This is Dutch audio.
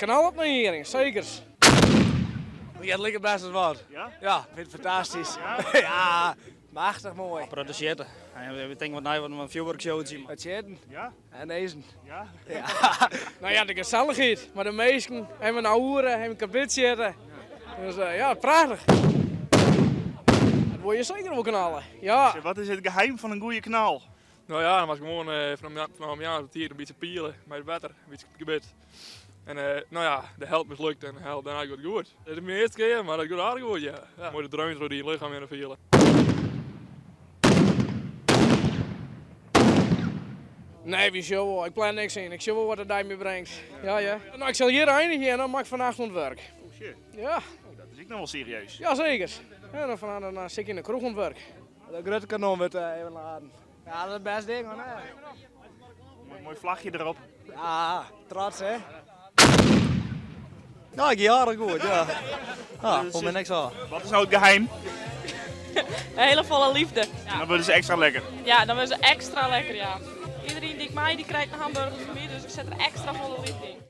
kanaalopnering, zeker. Ja, het ligt het best als wat. Ja? Ja, ik vind het fantastisch. Ja? Ja, machtig mooi. Produceren. We denken wat een vuurwerkshow zien. Het zitten Ja? en deze. Ja? Ja. Nou ja, de gezelligheid. Maar de meesten hebben een oude, hebben kapot zitten. Dus ja, prachtig. Dat word je zeker wel knallen. Ja. Wat is het geheim van een goede knal? Nou ja, dan was ik gewoon van een jaar tot hier een beetje pielen bij het water, een beetje gebit. En nou ja, de helft mislukt en de helft daarna gaat het goed. Het is mijn eerste keer, maar dat gaat aardig goed, ja. Mooi de dreuns door die lichaam weer vielen. Nee, wie zal wel. Ik plan niks in. Ik zie wel wat het daar mee brengt. Ja, ja. Nou, ik zal hier eindigen en dan maak ik vandaag ontwerk. Oh shit, Ja, dat is ik nog wel serieus. ja zeker. En dan vanavond dan zit ik in de kroeg ontwerk. De grote kanon wordt even laden. Ja, dat is het beste ding, hoor. Mooi vlagje erop. Ja, trots hè. Nou, ik jaren goed, ja. Ja, voor mij niks aan. Wat is nou het geheim? Een hele volle liefde. Dan worden ze extra lekker. Ja, dan was ze extra lekker, ja. Iedereen die ik mij die krijgt een hamburger van mij, dus ik zet er extra volle liefde in.